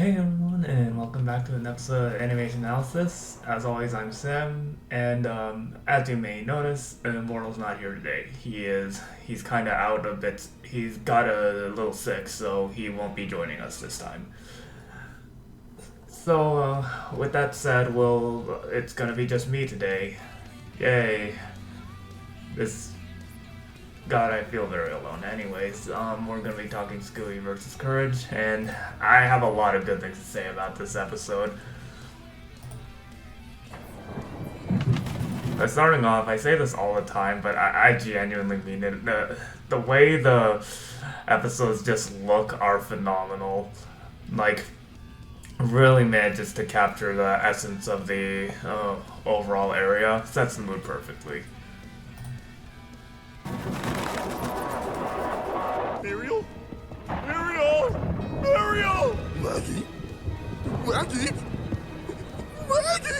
Hey everyone, and welcome back to an episode of Animation Analysis. As always, I'm Sam, and as you may notice, Immortal's not here today. He's kind of out a bit. He's got a little sick, so he won't be joining us this time. So, with that said, it's gonna be just me today. Yay. God, I feel very alone. Anyways, we're gonna be talking Scooby versus Courage, and I have a lot of good things to say about this episode. Starting off, I say this all the time, but I genuinely mean it. The way the episodes just look are phenomenal. Like, really manages to capture the essence of the overall area. Sets the mood perfectly. Ariel? Ariel! Ariel! Maggie? Maggie? Maggie!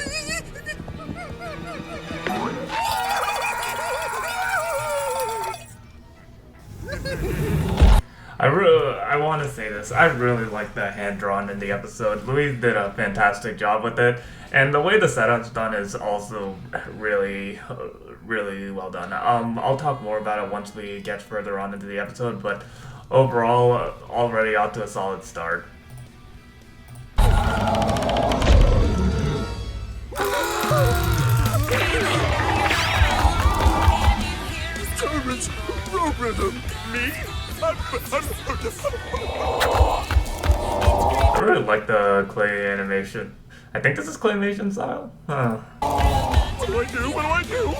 I want to say this. I really like the hand drawn in the episode. Louise did a fantastic job with it, and the way the setup's done is also really well done. I'll talk more about it once we get further on into the episode, but overall, already out to a solid start. Disturbance! Road rhythm! Me? I really like the clay animation. I think this is claymation style? Huh. What do I do? What do I do?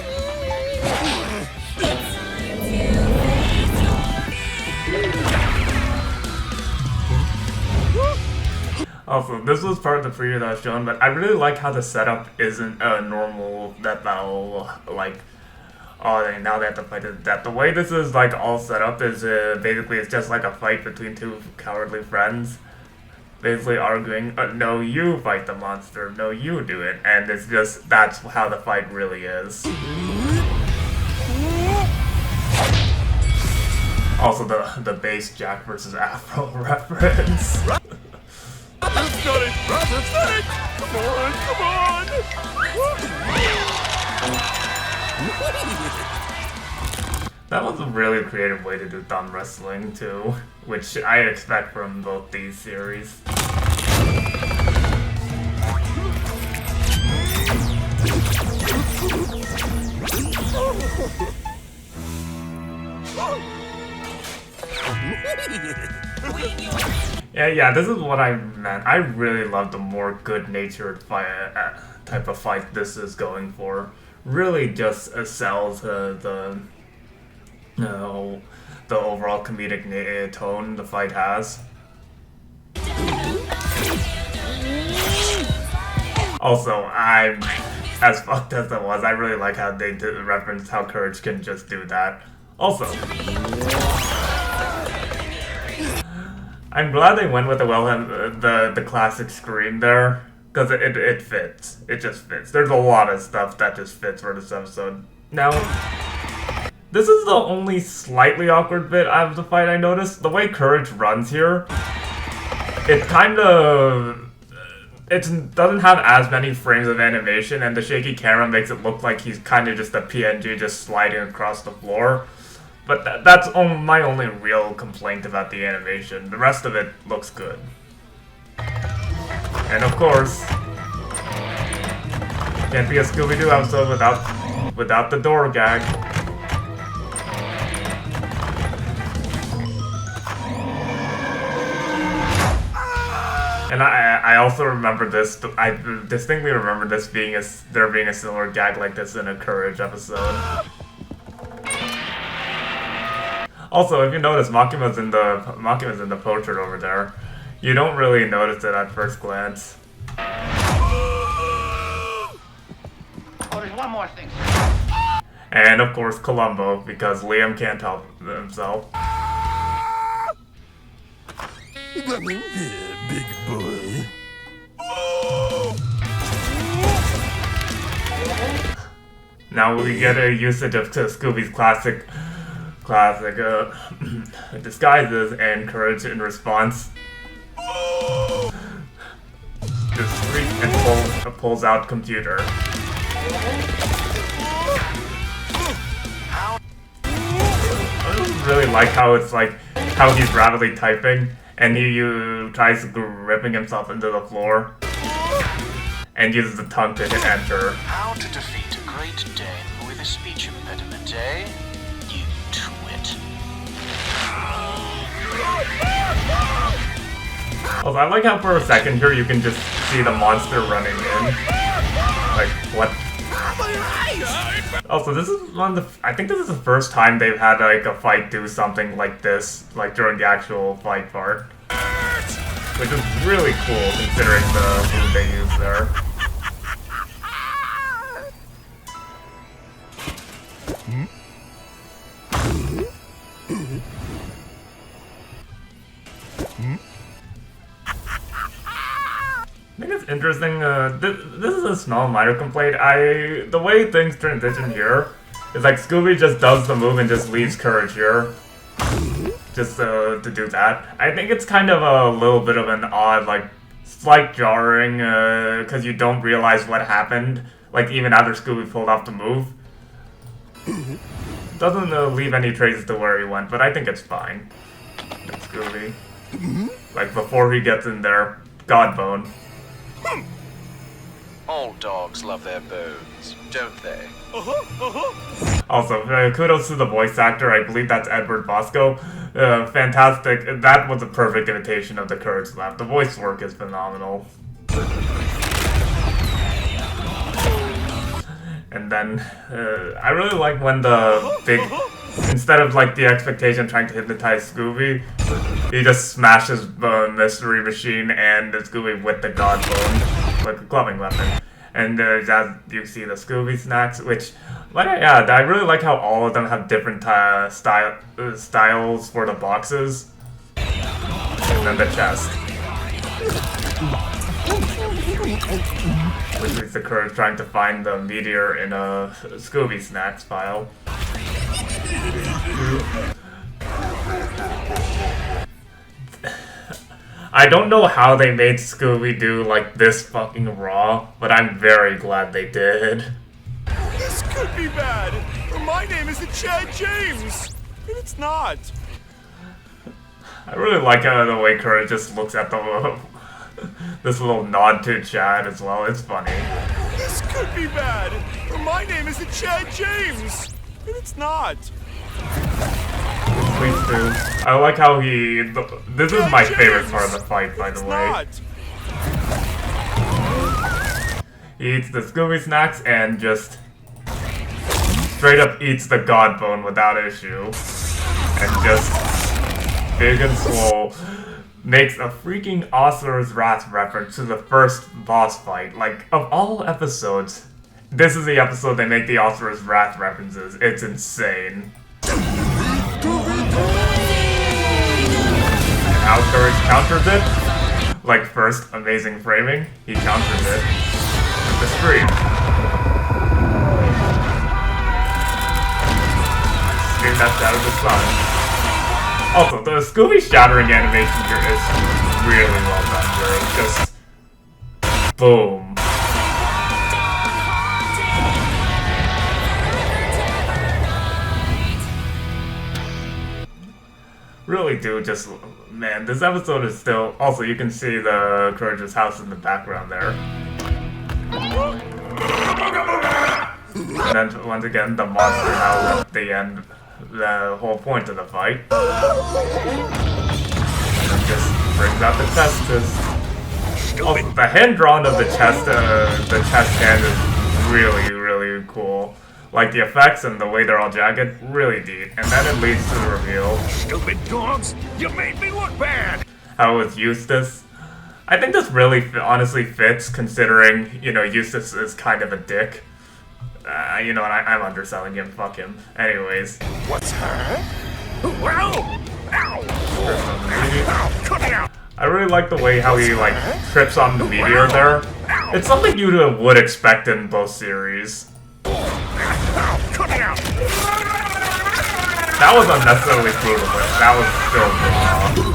Also, this was part of the preview that was shown, but I really like how the setup isn't a normal death battle, like, oh, now they have to fight to death. The way this is, like, all set up is, basically it's just like a fight between two cowardly friends. Basically arguing, no, you fight the monster, no, you do it. And it's just, that's how the fight really is. Also, the bass Jack versus Afro reference. That's got it! That's it! Come on! That was a really creative way to do thumb wrestling, too, which I expect from both these series. Yeah, this is what I meant. I really love the more good-natured type of fight this is going for. Really just sells the overall comedic tone the fight has. Also, I'm as fucked as it was. I really like how they did reference how Courage can just do that. Also, I'm glad they went with the classic scream there, because it fits. It just fits. There's a lot of stuff that just fits for this episode. Now, this is the only slightly awkward bit out of the fight I noticed. The way Courage runs here, it doesn't have as many frames of animation, and the shaky camera makes it look like he's kind of just a PNG just sliding across the floor. But that's my only real complaint about the animation. The rest of it looks good. And of course, can't be a Scooby-Doo episode without the door gag. And I also remember this. I distinctly remember this there being a similar gag like this in a Courage episode. Also, if you notice, Makima's in the portrait over there. You don't really notice it at first glance. Oh, there's one more thing. And of course, Columbo, because Liam can't help himself. Let me here, big boy. Now we get a usage of Scooby's classic disguises and Courage in response. discreet and pulls out computer. I really like how it's like how he's rapidly typing and he tries gripping himself into the floor and uses the tongue to hit enter. How to defeat a Great Dane with a speech impediment, eh? You twit. Also, I like how for a second here you can just see the monster running in. Like, what? Also, this is one of the... I think this is the first time they've had, like, a fight do something like this, like, during the actual fight part. Which is really cool, considering the move they use there. I think it's interesting, this is a small minor complaint. The way things transition here is like Scooby just does the move and just leaves Courage here. Just to do that. I think it's kind of a little bit of an odd, like, slight jarring, because you don't realize what happened, like, even after Scooby pulled off the move. Doesn't leave any traces to where he went, but I think it's fine. It's Scooby. Like, before he gets in there, Godbone. All dogs love their bones, don't they? Also, kudos to the voice actor. I believe that's Edward Bosco. Fantastic. That was a perfect imitation of the Courage Slap. The voice work is phenomenal. And then, I really like when the big... Instead of, like, the expectation trying to hypnotize Scooby, he just smashes the mystery machine and the Scooby with the Godbone, like a clubbing weapon. And as you see the Scooby snacks, which, like I add, I really like how all of them have different styles for the boxes. And then the chest. Which is the Courage trying to find the meteor in a Scooby snacks file. I don't know how they made Scooby-Doo like this fucking raw, but I'm very glad they did. This could be bad. My name isn't Chad James. And it's not. I really like how the way Courage just looks at the this little nod to Chad as well. It's funny. This could be bad. My name isn't Chad James. And it's not. Please do. I like how this is my favorite part of the fight, by the way. He eats the Scooby snacks and just straight up eats the Godbone without issue. And just big and swole makes a freaking Osler's Wrath reference to the first boss fight. Like, of all episodes, this is the episode they make the Osler's Wrath references. It's insane. And how Courage counters it? Like, first, amazing framing. He counters it with the scream. Scream that out of the sun. Also, the Scooby shattering animation here is really well done here. It's just... boom. Really do just... Man, this episode is still... Also, you can see the Courage's house in the background there. And then, once again, the monster howl at the end. The whole point of the fight. And just brings out the chest. Also, the hand drawn of the chest hand is really, really cool. Like the effects and the way they're all jagged, really neat. And then it leads to the reveal. Stupid dogs, you made me look bad. How with Eustace. I think this really honestly fits, considering, you know, Eustace is kind of a dick. You know, and I'm underselling him. Fuck him. Anyways. What's her? Ow! Ow! Cut it out! I really like the way how he, like, trips on the meteor there. It's something you would expect in both series. Cut it out! That was unnecessarily brutal, but that was still raw.